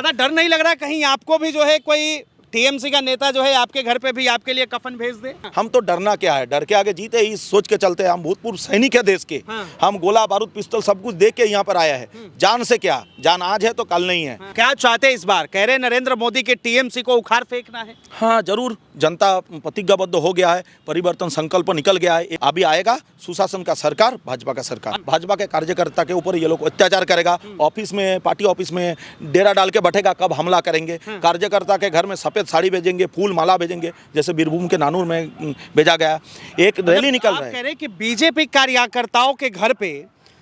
ज्यादा डर नहीं लग रहा कहीं आपको भी जो है कोई टीएमसी का नेता जो है आपके घर पे भी आपके लिए कफन भेज दे? हम तो डरना क्या है, डर के आगे जीते ही सोच के चलते हैं। हम भूतपूर्व सैनिक है देश के। हम गोला बारूद पिस्तौल सब कुछ देख के यहाँ पर आया है। जान से क्या, जान आज है तो कल नहीं है। क्या चाहते इस बार? कह रहे नरेंद्र मोदी के टीएमसी को उखाड़ फेंकना है। हाँ जरूर, जनता प्रतिज्ञाबद्ध हो गया है, परिवर्तन संकल्प निकल गया है। अभी आएगा सुशासन का सरकार, भाजपा का सरकार। भाजपा के कार्यकर्ता के ऊपर ये लोग अत्याचार करेगा। ऑफिस में, पार्टी ऑफिस में डेरा डाल के बैठेगा, कब हमला करेंगे। कार्यकर्ता के घर में सफेद साड़ी भेजेंगे, फूल माला भेजेंगे, जैसे बीरभूम के नानूर में भेजा गया। एक रैली निकल रहा है। कह रहे कि बीजेपी कार्यकर्ताओं के घर पे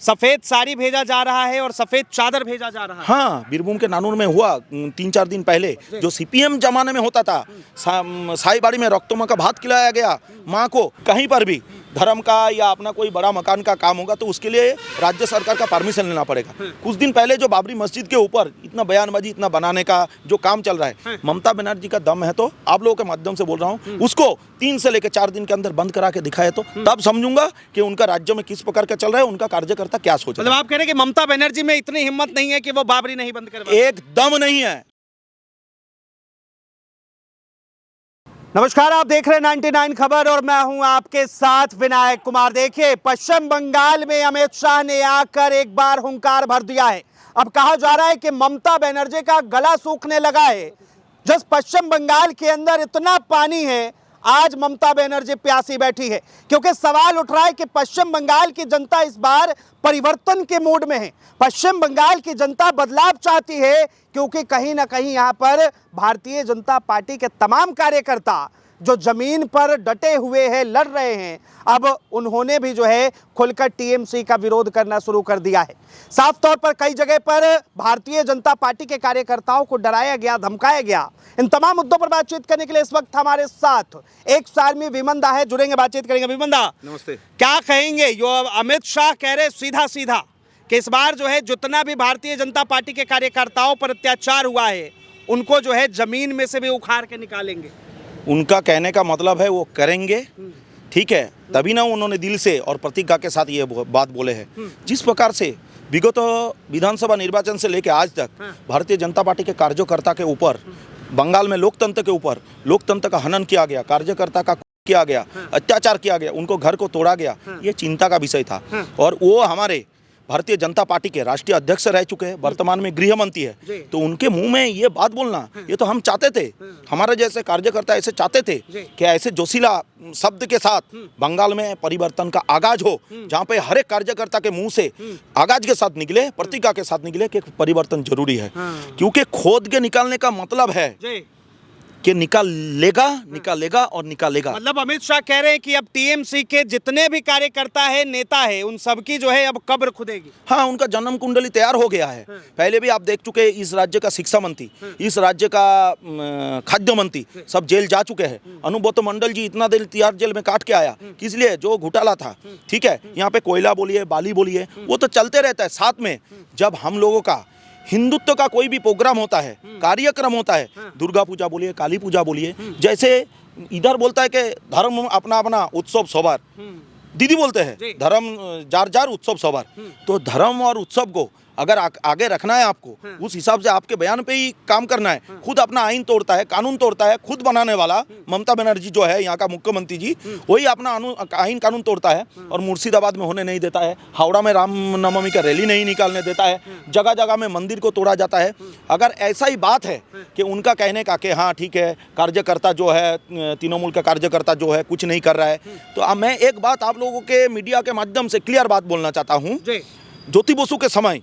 सफेद साड़ी भेजा जा रहा है और सफेद चादर भेजा जा रहा है। हाँ, बीरभूम के नानूर में हुआ 3-4 दिन पहले, जो सीपीएम जमाने में होता था। साईबाड़ी में रक्तों का भात खिलाया गया माँ को। कहीं पर भी धर्म का या अपना कोई बड़ा मकान का काम होगा तो उसके लिए राज्य सरकार का परमिशन लेना पड़ेगा। कुछ दिन पहले जो बाबरी मस्जिद के ऊपर इतना बयानबाजी, इतना बनाने का जो काम चल रहा है, ममता बनर्जी का दम है तो आप लोगों के माध्यम से बोल रहा हूँ, उसको 3 से लेकर 4 दिन के अंदर बंद करा के दिखाए तो तब समझूंगा कि उनका राज्य में किस प्रकार का चल रहा है, उनका कार्यकर्ता क्या सोच रहा है। मतलब आप कह रहे हैं कि ममता बनर्जी में इतनी हिम्मत नहीं है कि वो बाबरी नहीं बंद करवा? एकदम नहीं है। नमस्कार, आप देख रहे हैं 99 खबर और मैं हूं आपके साथ विनायक कुमार। देखिए, पश्चिम बंगाल में अमित शाह ने आकर एक बार हुंकार भर दिया है। अब कहा जा रहा है कि ममता बनर्जी का गला सूखने लगा है। जिस पश्चिम बंगाल के अंदर इतना पानी है, आज ममता बनर्जी प्यासी बैठी है, क्योंकि सवाल उठ रहा है कि पश्चिम बंगाल की जनता इस बार परिवर्तन के मूड में है। पश्चिम बंगाल की जनता बदलाव चाहती है, क्योंकि कहीं ना कहीं यहाँ पर भारतीय जनता पार्टी के तमाम कार्यकर्ता जो जमीन पर डटे हुए हैं, लड़ रहे हैं, अब उन्होंने भी जो है खुलकर टीएमसी का विरोध करना शुरू कर दिया है। साफ तौर पर कई जगह पर भारतीय जनता पार्टी के कार्यकर्ताओं को डराया गया, धमकाया गया। इन तमाम मुद्दों पर बातचीत करने के लिए इस वक्त हमारे साथ एक्स आर्मी विमंदा है, जुड़ेंगे, बातचीत करेंगे। विमंदा, नमस्ते। क्या कहेंगे? जो अमित शाह कह रहे सीधा सीधा कि इस बार जो है जितना भी भारतीय जनता पार्टी के कार्यकर्ताओं पर अत्याचार हुआ है, उनको जो है जमीन में से भी उखाड़ के निकालेंगे। उनका कहने का मतलब है वो करेंगे, ठीक है, तभी ना उन्होंने दिल से और प्रतिज्ञा के साथ ये बात बोले हैं। जिस प्रकार से विगत विधानसभा निर्वाचन से लेकर आज तक भारतीय जनता पार्टी के कार्यकर्ता के ऊपर, बंगाल में लोकतंत्र के ऊपर लोकतंत्र का हनन किया गया, कार्यकर्ता का किया गया, अत्याचार किया गया, उनको घर को तोड़ा गया, ये चिंता का विषय था। और वो हमारे भारतीय जनता पार्टी के राष्ट्रीय अध्यक्ष रह चुके हैं, वर्तमान में गृह मंत्री है, तो उनके मुंह में ये बात बोलना, ये तो हम चाहते थे, हमारे जैसे कार्यकर्ता ऐसे चाहते थे कि ऐसे जोशीला शब्द के साथ बंगाल में परिवर्तन का आगाज हो, जहां पे हर एक कार्यकर्ता के मुंह से आगाज के साथ निकले, प्रतिज्ञा के साथ निकले कि परिवर्तन जरूरी है। क्योंकि खोद के निकालने का मतलब है कि निकालेगा और निकालेगा। मतलब अमित शाह कह रहे हैं कि अब टीएमसी के जितने भी कार्यकर्ता है, नेता है, उन सबकी जो है अब कब्र खुदेगी। हाँ, उनका जन्म कुंडली तैयार हो गया है। पहले भी आप देख चुके हैं, इस राज्य का शिक्षा मंत्री, इस राज्य का खाद्य मंत्री सब जेल जा चुके हैं। अनुभूत मंडल जी इतना देर तिहाड़ जेल में काट के आया, किस लिए? जो घोटाला था, ठीक है। यहाँ पे कोयला बोलिए, बाली बोलिए, वो तो चलते रहता है। साथ में जब हम लोगों का हिंदुत्व का कोई भी प्रोग्राम होता है, कार्यक्रम होता है, दुर्गा पूजा बोलिए, काली पूजा बोलिए, जैसे इधर बोलता है कि धर्म अपना अपना उत्सव सवार, दीदी बोलते हैं धर्म जार जार उत्सव सवार। तो धर्म और उत्सव को अगर आगे रखना है आपको, उस हिसाब से आपके बयान पे ही काम करना है। खुद अपना आईन तोड़ता है, कानून तोड़ता है, खुद बनाने वाला ममता बनर्जी जो है यहाँ का मुख्यमंत्री जी, वही अपना आईन कानून तोड़ता है और मुर्शिदाबाद में होने नहीं देता है, हावड़ा में रामनवमी का रैली नहीं निकालने देता है, जगह जगह में मंदिर को तोड़ा जाता है। अगर ऐसा ही बात है कि उनका कहने का कि हाँ ठीक है, कार्यकर्ता जो है, तृणमूल का कार्यकर्ता जो है कुछ नहीं कर रहा है, तो अब मैं एक बात आप लोगों के मीडिया के माध्यम से क्लियर बात बोलना चाहता हूँ। ज्योति बसु के समय,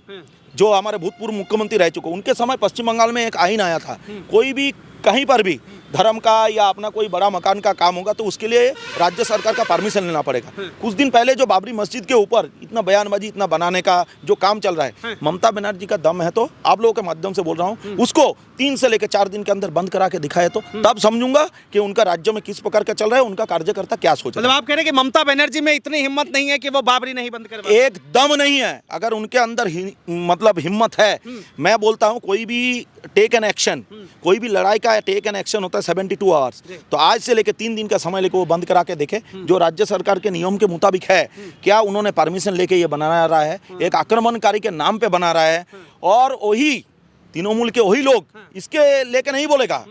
जो हमारे भूतपूर्व मुख्यमंत्री रह चुके, उनके समय पश्चिम बंगाल में एक आईन आया था, कोई भी कहीं पर भी धर्म का या अपना कोई बड़ा मकान का काम होगा तो उसके लिए राज्य सरकार का परमिशन लेना पड़ेगा। कुछ दिन पहले जो बाबरी मस्जिद के ऊपर इतना बयानबाजी, इतना बनाने का जो काम चल रहा है, ममता बनर्जी का दम है तो आप लोगों के माध्यम से बोल रहा हूँ, उसको 3 से लेकर 4 दिन के अंदर बंद करा के दिखाए तो तब समझूंगा कि उनका राज्य में किस प्रकार का चल रहा है, उनका कार्यकर्ता क्या सोच रहा है। मतलब आप कह रहे हैं कि ममता बनर्जी में इतनी हिम्मत नहीं है कि वो बाबरी नहीं बंद करवा? एकदम नहीं है। अगर उनके अंदर मतलब हिम्मत है, मैं बोलता हूँ कोई भी टेक एन एक्शन, कोई भी लड़ाई का टेक एन एक्शन होता है 72 आवर्स, तो आज से लेके 3 दिन का समय लेके वो बंद करा के देखे, जो राज्य सरकार के नियम के मुताबिक है, क्या उन्होंने परमिशन लेके ये बना रहा है, एक आक्रमणकारी के नाम पे बना रहा है, और वही तृणमूल के वही लोग इसके लेके नहीं बोलेगा,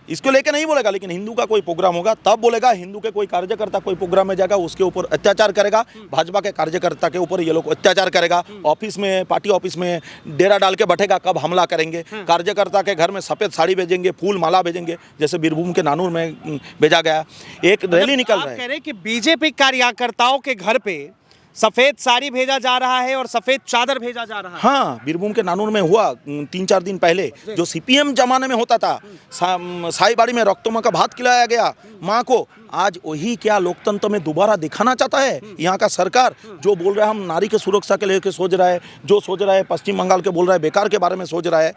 इसको लेके नहीं बोलेगा, लेकिन हिंदू का कोई प्रोग्राम होगा तब बोलेगा। हिंदू के कोई कार्यकर्ता कोई प्रोग्राम में जाएगा, उसके ऊपर अत्याचार करेगा, भाजपा के कार्यकर्ता के ऊपर ये लोग अत्याचार करेगा। ऑफिस में, पार्टी ऑफिस में डेरा डाल के बैठेगा, कब हमला करेंगे। कार्यकर्ता के घर में सफ़ेद साड़ी भेजेंगे, फूल माला भेजेंगे, जैसे बीरभूम के नानूर में भेजा गया। एक रैली निकल रहा है। आप कह रहे हैं कि बीजेपी कार्यकर्ताओं के घर पे सफेद साड़ी भेजा जा रहा है और सफेद चादर भेजा जा रहा है। हाँ, बीरभूम के नानूर में हुआ 3-4 दिन पहले, जो सीपीएम जमाने में होता था। साईबाड़ी में रक्तों का भात खिलाया गया माँ को। आज वही क्या लोकतंत्र में दोबारा दिखाना चाहता है यहाँ का सरकार, जो बोल रहा है हम नारी के सुरक्षा के लेके सोच रहा है, जो सोच रहा है पश्चिम बंगाल के बोल रहा है, बेकार के बारे में सोच रहा है।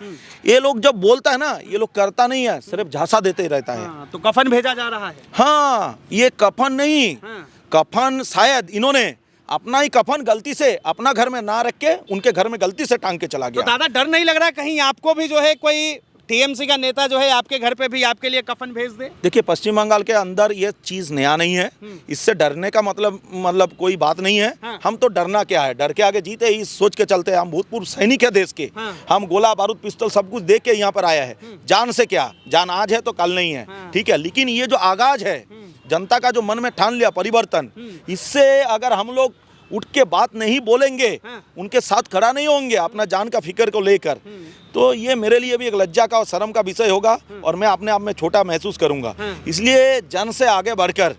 ये लोग जब बोलता है ना, ये लोग करता नहीं है, सिर्फ झांसा देते रहता है। तो कफन भेजा जा रहा है। हाँ, ये कफन नहीं, कफन शायद इन्होंने अपना ही कफन गलती से अपना घर में ना रख के उनके घर में गलती से टांग के चला गया। तो दादा डर नहीं लग रहा कहीं आपको भी जो है कोई टीएमसी का नेता जो है आपके घर पे भी आपके लिए कफन भेज दे? देखिए, पश्चिम बंगाल के अंदर ये चीज नया नहीं है, इससे डरने का मतलब कोई बात नहीं है। हाँ। हम तो डरना क्या है, डर के आगे जीते ही सोच के चलते हैं। हम भूतपूर्व सैनिक है देश के। हाँ। हम गोला बारूद पिस्तौल सब कुछ देख के यहाँ पर आया है। जान से क्या, जान आज है तो कल नहीं है। हाँ। ठीक है, लेकिन ये जो आगाज है, जनता का जो मन में ठान लिया परिवर्तन, इससे अगर हम लोग उठ के बात नहीं बोलेंगे, उनके साथ खड़ा नहीं होंगे अपना जान का फिक्र को लेकर, तो ये मेरे लिए भी एक लज्जा का और शर्म का विषय होगा और मैं अपने आप में छोटा महसूस करूंगा। इसलिए जन से आगे बढ़कर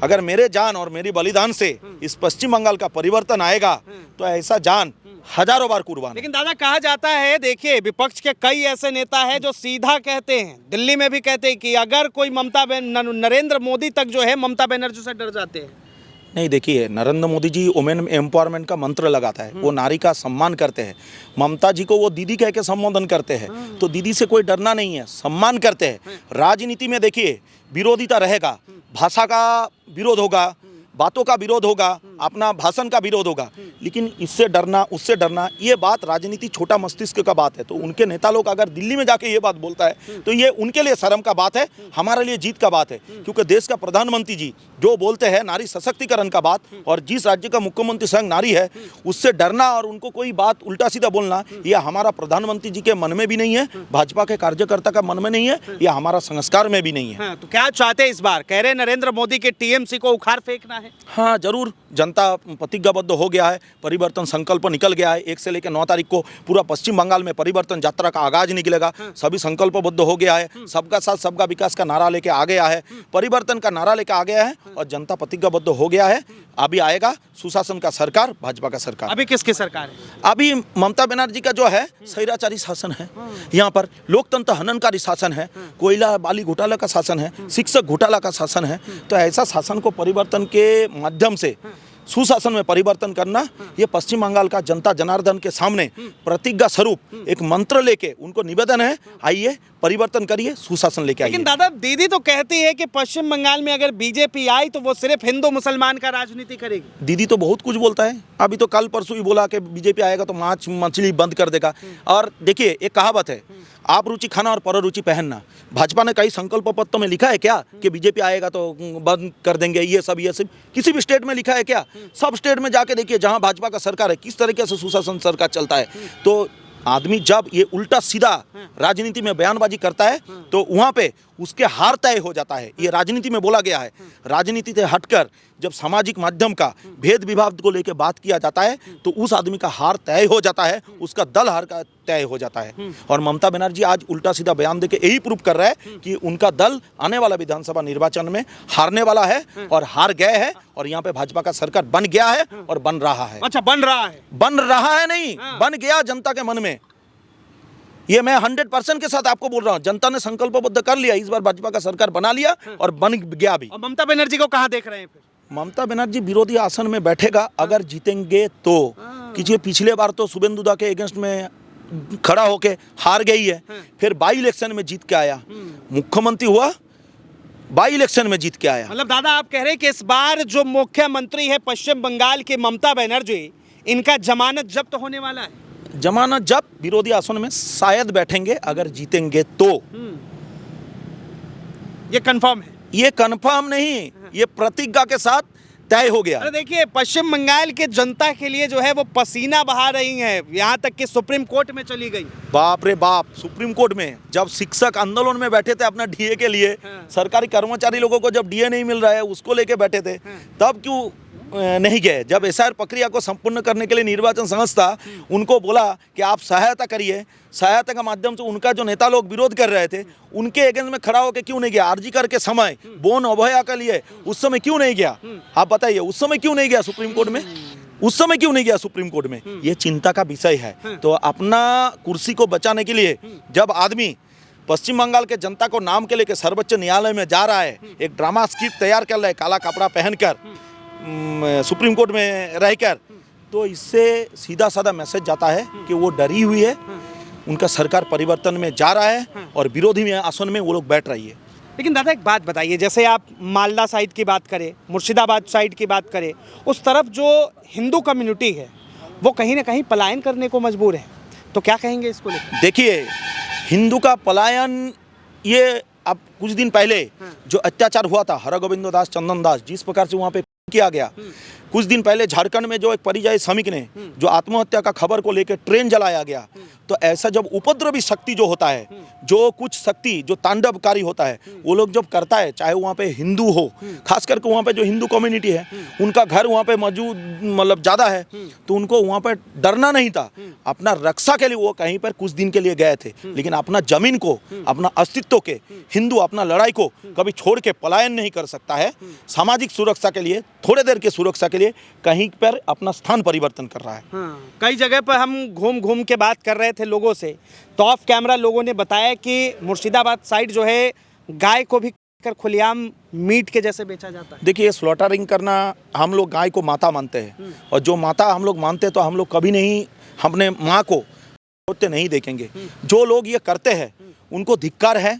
अगर मेरे जान और मेरी बलिदान से इस पश्चिम बंगाल का परिवर्तन आएगा, तो ऐसा जान हजारों बार कुर्बान। लेकिन दादा कहा जाता है, देखिए विपक्ष के कई ऐसे नेता हैं जो सीधा कहते हैं, दिल्ली में भी कहते हैं कि अगर कोई नरेंद्र मोदी तक जो है ममता बनर्जी से डर जाते हैं। नहीं, देखिए, नरेंद्र मोदी जी वुमेन एम्पावरमेंट का मंत्र लगाता है, वो नारी का सम्मान करते हैं। ममता जी को वो दीदी कह के संबोधन करते हैं, तो दीदी से कोई डरना नहीं है, सम्मान करते हैं। राजनीति में देखिए विरोधिता रहेगा, भाषा का विरोध होगा, बातों का विरोध होगा, अपना भाषण का विरोध होगा, लेकिन इससे डरना उससे डरना, ये बात राजनीति छोटा मस्तिष्क का बात है। तो उनके नेता लोग अगर दिल्ली में जाके ये बात बोलता है तो ये उनके लिए शर्म का बात है, हमारे लिए जीत का बात है। क्योंकि देश का प्रधानमंत्री जी जो बोलते हैं नारी सशक्तिकरण का बात, और जिस राज्य का मुख्यमंत्री स्वयं नारी है, उससे डरना और उनको कोई बात उल्टा सीधा बोलना, ये हमारा प्रधानमंत्री जी के मन में भी नहीं है, भाजपा के कार्यकर्ता का मन में नहीं है, यह हमारा संस्कार में भी नहीं है। तो क्या चाहते हैं इस बार? कह रहे नरेंद्र मोदी के टीएमसी को उखाड़ फेंकना है। हाँ, जरूर। जनता प्रतिज्ञाबद्ध हो गया है, परिवर्तन संकल्प निकल गया है। 1 से लेकर 9 तारीख को पूरा पश्चिम बंगाल में परिवर्तन यात्रा का आगाज निकलेगा। सभी संकल्पबद्ध हो गया है, सबका साथ सबका विकास का नारा लेके आ गया है, परिवर्तन का नारा लेके आ गया है और जनता प्रतिज्ञाबद्ध हो गया है। अभी आएगा सुशासन का सरकार, भाजपा का सरकार। अभी किसकी सरकार है? अभी ममता बनर्जी का जो है स्वैराचारी शासन है, यहाँ पर लोकतंत्र हननकारी शासन है, कोयला बाली घोटाला का शासन है, शिक्षक घोटाला का शासन है। तो ऐसा शासन को परिवर्तन के माध्यम से सुशासन में परिवर्तन करना, ये पश्चिम बंगाल का जनता जनार्दन के सामने प्रतिज्ञा स्वरूप एक मंत्र लेके उनको निवेदन है, आइए परिवर्तन करिए, सुशासन लेके आइए। लेकिन दादा दीदी तो कहती है कि पश्चिम बंगाल में अगर बीजेपी आई तो वो सिर्फ हिंदू मुसलमान का राजनीति करेगी। दीदी तो बहुत कुछ बोलता है, अभी तो कल परसों ही बोला कि बीजेपी आएगा तो मांस मछली बंद कर देगा। और देखिए, एक कहावत है, आप रुचि खाना और पर रुचि पहनना। भाजपा ने कई संकल्प पत्र में लिखा है क्या कि बीजेपी आएगा तो बंद कर देंगे, ये सब किसी भी स्टेट में लिखा है क्या? सब स्टेट में जाके देखिए जहां भाजपा का सरकार है, किस तरीके से सुशासन सरकार चलता है। तो आदमी जब ये उल्टा सीधा राजनीति में बयानबाजी करता है तो वहाँ पे उसके हार तय हो जाता है। ये राजनीति में बोला गया है। राजनीति से हटकर जब सामाजिक माध्यम का भेद विभाग को लेकर बात किया जाता है तो उस आदमी का हार तय हो जाता है, उसका दल हार का तय हो जाता है। और ममता बनर्जी आज उल्टा सीधा बयान देके यही प्रूव कर रहा है कि उनका दल आने वाला विधानसभा निर्वाचन में हारने वाला है और हार गए हैं, और यहाँ पे भाजपा का सरकार बन गया है और बन रहा है। अच्छा, बन रहा है नहीं, बन गया जनता के मन में। ये मैं 100% के साथ आपको बोल रहा हूँ, जनता ने संकल्पबद्ध कर लिया, इस बार भाजपा का सरकार बना लिया और बन गया भी। और ममता बनर्जी को कहाँ देख रहे हैं फिर? ममता बनर्जी विरोधी आसन में बैठेगा अगर जीतेंगे तो। किसी पिछले बार तो शुभेंदु दा के अगेंस्ट में खड़ा होके हार गई है, फिर बाई इलेक्शन में जीत के आया, मुख्यमंत्री हुआ, बाई इलेक्शन में जीत के आया। मतलब दादा आप कह रहे हैं कि इस बार जो मुख्यमंत्री है पश्चिम बंगाल की ममता बनर्जी, इनका जमानत जब्त होने वाला है। जमानत जब्त, विरोधी आसन में शायद बैठेंगे अगर जीतेंगे तो। ये कंफर्म है? ये कंफर्म नहीं, ये प्रतिज्ञा के साथ तय हो गया। अरे देखिए, पश्चिम बंगाल के जनता के लिए जो है वो पसीना बहा रही है, यहाँ तक कि सुप्रीम कोर्ट में चली गई। बाप रे बाप, सुप्रीम कोर्ट में जब शिक्षक आंदोलन में बैठे थे अपना डीए के लिए, सरकारी कर्मचारी लोगों को जब डीए नहीं मिल रहा है उसको लेके बैठे थे, तब क्यों नहीं गए? जब एसआईआर प्रक्रिया को संपूर्ण करने के लिए निर्वाचन संस्था उनको बोला कि आप सहायता करिए, सहायता के माध्यम से उनका जो नेता लोग विरोध कर रहे थे उनके अगेंस्ट में खड़ा होकर क्यों नहीं गया? आरजी कर के समय बोन अभया के लिए उस समय क्यों नहीं गया? आप बताइए, उस समय क्यों नहीं गया सुप्रीम कोर्ट में? उस समय क्यों नहीं गया सुप्रीम कोर्ट में? ये चिंता का विषय है। तो अपना कुर्सी को बचाने के लिए जब आदमी पश्चिम बंगाल के जनता को नाम के लेके सर्वोच्च न्यायालय में जा रहा है, एक ड्रामा स्क्रिप्ट तैयार कर रहा है काला कपड़ा पहनकर सुप्रीम कोर्ट में रहकर, तो इससे सीधा साधा मैसेज जाता है कि वो डरी हुई है, उनका सरकार परिवर्तन में जा रहा है और विरोधी में आसन में वो लोग बैठ रही है। लेकिन दादा एक बात बताइए, जैसे आप मालदा साइड की बात करें, मुर्शिदाबाद साइड की बात करें, उस तरफ जो हिंदू कम्युनिटी है वो कहीं ना कहीं पलायन करने को मजबूर है, तो क्या कहेंगे इसको लेकर? देखिए, हिंदू का पलायन, ये अब कुछ दिन पहले जो अत्याचार हुआ था हरगोविंद दास चंदन दास, जिस प्रकार से वहाँ पे किया गया, कुछ दिन पहले झारखंड में जो एक परिযায়ী श्रमिक ने जो आत्महत्या का खबर को लेकर ट्रेन जलाया गया, तो ऐसा जब उपद्रवी शक्ति जो होता है, जो कुछ शक्ति जो तांडवकारी होता है, वो लोग जब करता है, चाहे वहाँ पे हिंदू हो, खास करके वहाँ पे जो हिंदू कम्युनिटी है उनका घर वहाँ पे मौजूद मतलब ज़्यादा है, तो उनको वहाँ पर डरना नहीं था। अपना रक्षा के लिए वो कहीं पर कुछ दिन के लिए गए थे, लेकिन अपना जमीन को, अपना अस्तित्व के, हिंदू अपना लड़ाई को कभी छोड़ के पलायन नहीं कर सकता है। सामाजिक सुरक्षा के लिए, थोड़े देर की सुरक्षा के लिए कहीं पर अपना स्थान परिवर्तन कर रहा है। कई जगह पर हम घूम घूम के बात कर रहे थे लोगों से, तो ऑफ कैमरा लोगों ने बताया कि मुर्शिदाबाद साइड जो है गाय को भी कर खुलेआम मीट के जैसे बेचा जाता है। देखिए, स्लॉटरिंग करना, हम लोग गाय को माता मानते हैं, और जो माता हम लोग मानते हैं तो हम लोग कभी नहीं अपने माँ को होते नहीं देखेंगे। जो लोग ये करते हैं उनको धिक्कार है,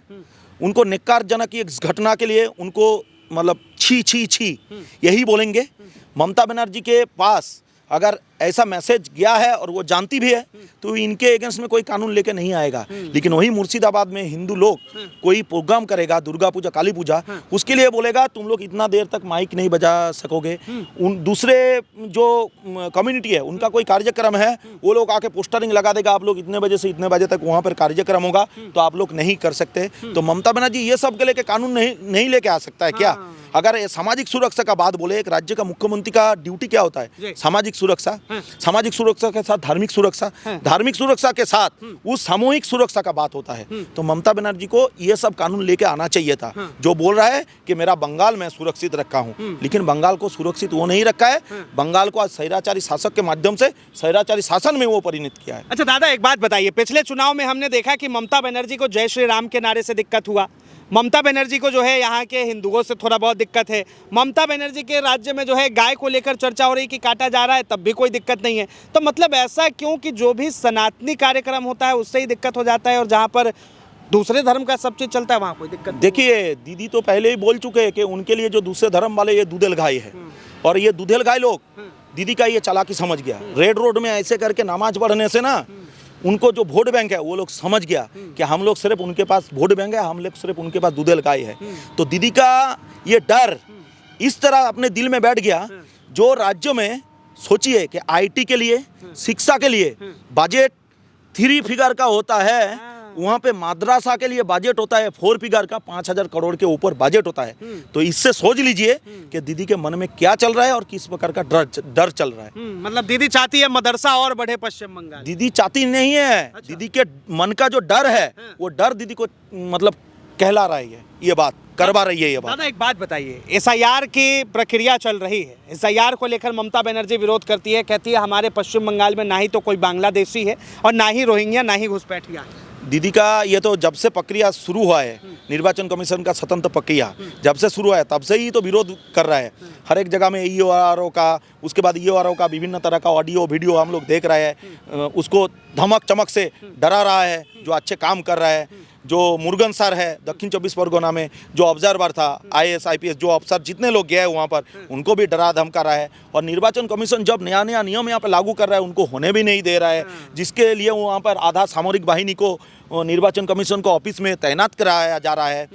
उनको निक्कारजनक इस घटना के लिए उनको मतलब छी छी छी यही बोलेंगे। ममता बनर्जी के पास अगर ऐसा मैसेज गया है और वो जानती भी है तो इनके अगेंस्ट में कोई कानून लेके नहीं आएगा। लेकिन वही मुर्शिदाबाद में हिंदू लोग कोई प्रोग्राम करेगा, दुर्गा पूजा, काली पूजा, उसके लिए बोलेगा तुम लोग इतना देर तक माइक नहीं बजा सकोगे। उन दूसरे जो कम्युनिटी है उनका कोई कार्यक्रम है, वो लोग आके पोस्टरिंग लगा देगा, आप लोग इतने बजे से इतने बजे तक वहाँ पर कार्यक्रम होगा तो आप लोग नहीं कर सकते। तो ममता बनर्जी ये सब के लेके कानून नहीं लेके आ सकता है क्या? अगर सामाजिक सुरक्षा का बात बोले, एक राज्य का मुख्यमंत्री का ड्यूटी क्या होता है? सामाजिक सुरक्षा, सामाजिक सुरक्षा के साथ धार्मिक सुरक्षा, धार्मिक सुरक्षा के साथ उस सामूहिक सुरक्षा का बात होता है। तो ममता बनर्जी को ये सब कानून लेके आना चाहिए था। जो बोल रहा है कि मेरा बंगाल मैं सुरक्षित रखा हूँ, लेकिन बंगाल को सुरक्षित वो नहीं रखा है। बंगाल को आज स्वैराचारी शासक के माध्यम से स्वैराचारी शासन में वो परिणत किया है। अच्छा दादा एक बात बताइए, पिछले चुनाव में हमने देखा कि ममता बनर्जी को जय श्री राम के नारे से दिक्कत हुआ, ममता बनर्जी को जो है यहाँ के हिंदुओं से थोड़ा बहुत दिक्कत है, ममता बनर्जी के राज्य में जो है गाय को लेकर चर्चा हो रही कि काटा जा रहा है तब भी कोई दिक्कत नहीं है। तो मतलब ऐसा क्यों कि जो भी सनातनी कार्यक्रम होता है उससे ही दिक्कत हो जाता है और जहाँ पर दूसरे धर्म का सब चीज़ चलता है वहाँ कोई दिक्कत? देखिए, दीदी तो पहले ही बोल चुके हैं कि उनके लिए जो दूसरे धर्म वाले ये दूधेल गाय है, और ये दूधेल गाय लोग दीदी का ये चालाकी समझ गया। रेड रोड में ऐसे करके नमाज पढ़ने से ना उनको जो वोट बैंक है वो लोग समझ गया कि हम लोग सिर्फ उनके पास वोट बैंक है, हम लोग सिर्फ उनके पास दूधेल गाय है। तो दीदी का ये डर इस तरह अपने दिल में बैठ गया। जो राज्यों में सोचिए कि आईटी के लिए, शिक्षा के लिए बजट 3 फिगर का होता है, वहाँ पे मदरसा के लिए बजट होता है 4 फिगर का, 5000 करोड़ के ऊपर बजट होता है। तो इससे सोच लीजिए कि दीदी के मन में क्या चल रहा है और किस प्रकार का डर चल रहा है। मतलब दीदी चाहती है मदरसा और बढ़े पश्चिम बंगाल। दीदी चाहती नहीं है। अच्छा। दीदी के मन का जो डर है वो डर दीदी को मतलब कहला रही है, ये बात करवा रही है ये बात। दादा एक बात बताइए, एसआईआर की प्रक्रिया चल रही है, एसआईआर को लेकर ममता बनर्जी विरोध करती है, कहती है हमारे पश्चिम बंगाल में ना ही तो कोई बांग्लादेशी है और ना ही रोहिंग्या, ना ही घुसपैठिया है। दीदी का ये तो जब से प्रक्रिया शुरू हुआ है, निर्वाचन कमीशन का स्वतंत्र प्रक्रिया जब से शुरू हुआ है तब से ही तो विरोध कर रहा है। हर एक जगह में ईओआरओ का, उसके बाद ईओआरओ का विभिन्न तरह का ऑडियो वीडियो हम लोग देख रहे हैं। उसको धमक चमक से डरा रहा है, जो अच्छे काम कर रहा है। जो मुरुगन सर है दक्षिण 24 परगना में, जो ऑब्जर्वर था, आईएएस IPS जो अफसर जितने लोग गए वहाँ पर, उनको भी डरा धमका रहा है। और निर्वाचन कमीशन जब नया नया नियम यहाँ पर लागू कर रहा है उनको होने भी नहीं दे रहा है, जिसके लिए वहाँ पर आधा सामरिक बाहिनी को निर्वाचन कमीशन को ऑफिस में तैनात कराया जा रहा है।